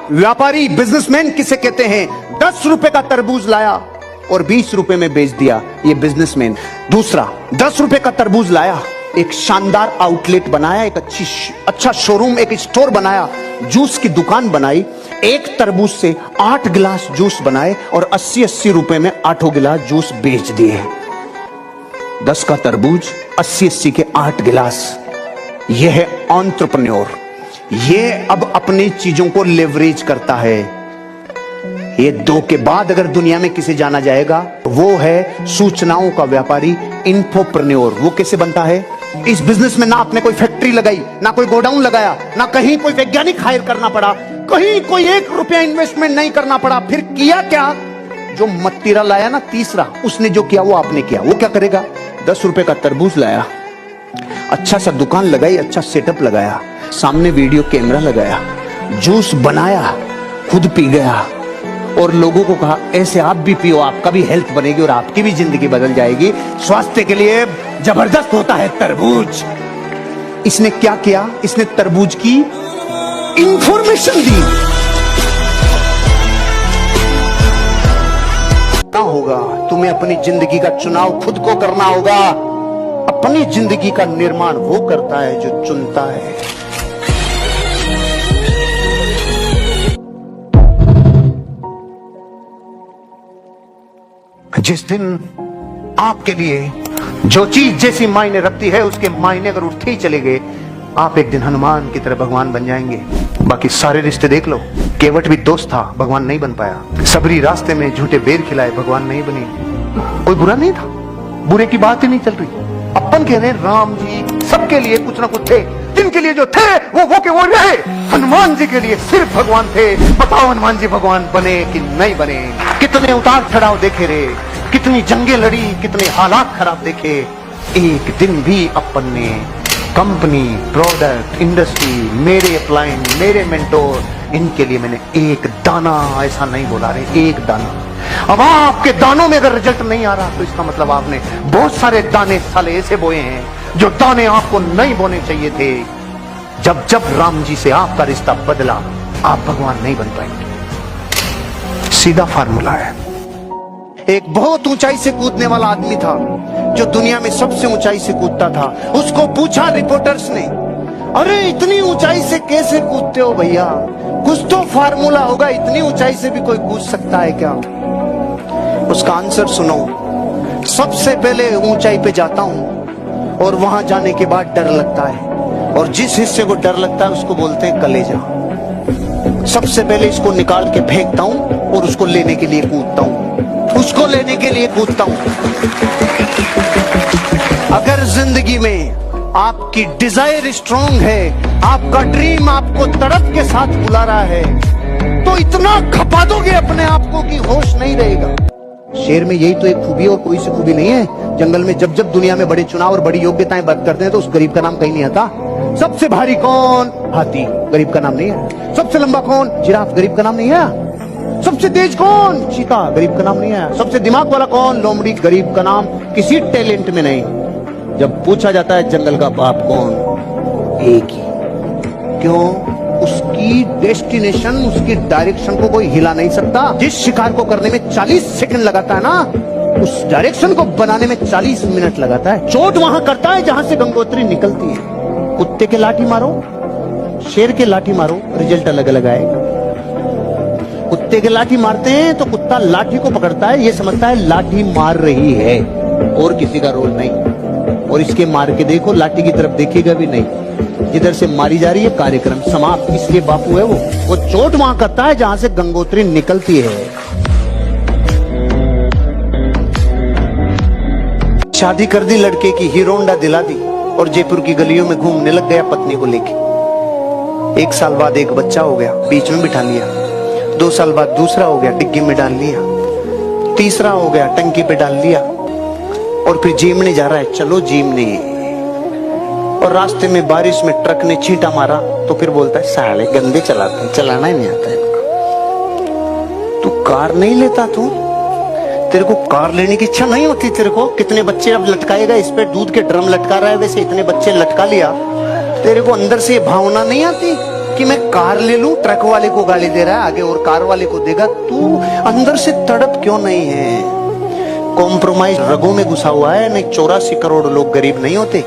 व्यापारी बिजनेसमैन किसे कहते हैं? 10 रुपए का तरबूज लाया और 20 रुपए में बेच दिया, ये बिजनेसमैन। दूसरा 10 रुपए का तरबूज लाया, एक शानदार आउटलेट बनाया, एक अच्छा शोरूम, एक स्टोर बनाया, जूस की दुकान बनाई, एक तरबूज से 8 गिलास जूस बनाए और 80-80 रुपए में 8 गिलास जूस बेच दिए। 10 का तरबूज, 80-80 के 8 गिलास। यह है एंटरप्रेन्योर। ये अब अपनी चीजों को लेवरेज करता है। ये 2 के बाद अगर दुनिया में किसे जाना जाएगा, वो है सूचनाओं का व्यापारी, इंफोप्रेन्योर। वो कैसे बनता है? इस बिजनेस में ना आपने कोई फैक्ट्री लगाई, ना कोई गोडाउन लगाया, ना कहीं कोई वैज्ञानिक हायर करना पड़ा, कहीं कोई 1 रुपया इन्वेस्टमेंट नहीं करना पड़ा। फिर किया क्या? जो मत्तीरा लाया ना तीसरा, उसने जो किया वो आपने किया। वो क्या करेगा? 10 रुपए का तरबूज लाया, अच्छा सा दुकान लगाई, अच्छा सेटअप लगाया, सामने वीडियो कैमरा लगाया, जूस बनाया, खुद पी गया और लोगों को कहा ऐसे आप भी पियो, आपका भी हेल्थ बनेगी और आपकी भी जिंदगी बदल जाएगी। स्वास्थ्य के लिए जबरदस्त होता है तरबूज। इसने क्या किया? इसने तरबूज की इंफॉर्मेशन दी। क्या होगा? तुम्हें अपनी जिंदगी का चुनाव खुद को करना होगा। अपनी जिंदगी का निर्माण वो करता है जो चुनता है। जिस दिन आपके लिए जो चीज जैसी मायने रखती है, उसके मायने अगर उठते ही चले गए, आप एक दिन हनुमान की तरह भगवान बन जाएंगे। बाकी सारे रिश्ते देख लो, केवट भी दोस्त था, भगवान नहीं बन पाया। सबरी रास्ते में झूठे बेर खिलाए, भगवान नहीं बने। कोई बुरा नहीं था, बुरे की बात ही नहीं चल रही। अपन कह रहे राम जी सबके लिए कुछ ना कुछ थे, जिनके लिए जो थे वो के वो रहे। हनुमान जी के लिए सिर्फ भगवान थे। बताओ हनुमान जी भगवान बने कि नहीं बने? कितने उतार चढ़ाव देखे रे, कितनी जंगें लड़ी, कितने हालात खराब देखे। एक दिन भी अपन ने कंपनी, प्रोडक्ट, इंडस्ट्री, मेरे अपलाइन, मेरे मेंटोर, इनके लिए मैंने एक दाना ऐसा नहीं बोला रे, एक दाना। अब आपके दानों में अगर रिजल्ट नहीं आ रहा तो इसका मतलब आपने बहुत सारे दाने साले ऐसे बोए हैं जो दाने आपको नहीं बोने चाहिए थे। जब जब राम जी से आपका रिश्ता बदला, आप भगवान नहीं बन पाएंगे। सीधा फार्मूला है। एक बहुत ऊंचाई से कूदने वाला आदमी था जो दुनिया में सबसे ऊंचाई से कूदता था। उसको पूछा रिपोर्टर्स ने, अरे इतनी ऊंचाई से कैसे कूदते हो भैया? कुछ तो फार्मूला होगा, इतनी ऊंचाई से भी कोई कूद सकता है क्या? उसका आंसर सुनो। सबसे पहले ऊंचाई पे जाता हूं और वहां जाने के बाद डर लगता है, और जिस हिस्से को डर लगता है उसको बोलते हैं कलेजा। सबसे पहले इसको निकाल के फेंकता हूं और उसको लेने के लिए कूदता हूं, उसको लेने के लिए कूदता हूं। अगर जिंदगी में आपकी डिजायर स्ट्रांग है, आपका ड्रीम आपको तड़प के साथ बुला रहा है, तो इतना खपा दोगे अपने आप को कि होश नहीं रहेगा। शेर में यही तो एक खूबी और कोई सी खूबी नहीं है। जंगल में जब जब दुनिया में बड़े चुनाव और बड़ी योग्यताएं बात करते हैं तो उस गरीब का नाम कहीं नहीं आता। सबसे भारी कौन? हाथी, गरीब का नाम नहीं है। सबसे लंबा कौन? जिराफ, गरीब का नाम नहीं है। सबसे तेज कौन? चीता, गरीब का नाम नहीं है। सबसे दिमाग वाला कौन? लोमड़ी, गरीब का नाम किसी टैलेंट में नहीं। जब पूछा जाता है जंगल का बाप कौन? एक ही। क्यों? उसकी डेस्टिनेशन, उसकी डायरेक्शन को कोई हिला नहीं सकता। जिस शिकार को करने में 40 सेकंड लगाता है ना, उस डायरेक्शन को बनाने में 40 मिनट लगाता है। चोट वहां करता है जहां से गंगोत्री निकलती है। कुत्ते के लाठी मारो, शेर के लाठी मारो, रिजल्ट अलग अलग आएगा। कुत्ते के लाठी मारते हैं तो कुत्ता लाठी को पकड़ता है, ये समझता है लाठी मार रही है और किसी का रोल नहीं। और इसके मार के देखो, लाठी की तरफ देखेगा भी नहीं, जिधर से मारी जा रही है कार्यक्रम समाप्त। इसलिए बापू है वो चोट वहां करता है जहां से गंगोत्री निकलती है। शादी कर दी लड़के की, हीरो होंडा दिला दी और जयपुर की गलियों में घूमने लग गया पत्नी को लेके। 1 साल बाद एक बच्चा हो गया, बीच में बिठा लिया। 2 साल बाद दूसरा हो गया, डिग्गी में डाल लिया। तीसरा हो गया, टंकी पे डाल लिया। और फिर जीमने जा रहा है, चलो जीमने। और रास्ते में बारिश में ट्रक ने छींटा मारा तो फिर बोलता है साले गंदे चलाते हैं, चलाना ही नहीं आता है। तू कार नहीं लेता? तू तेरे को कार लेने की इच्छा नहीं होती? तेरे को कितने बच्चे अब लटकाएगा? इस पे दूध के ड्रम लटका रहा है, वैसे इतने बच्चे लटका लिया। तेरे को अंदर से ये भावना नहीं आती कि मैं कार ले लूं, ट्रक वाले को गाली दे रहा है आगे और कार वाले को देगा। तू अंदर से तड़प क्यों नहीं है? कॉम्प्रोमाइज रगों में घुसा हुआ है। नहीं 84 करोड़ लोग गरीब नहीं होते।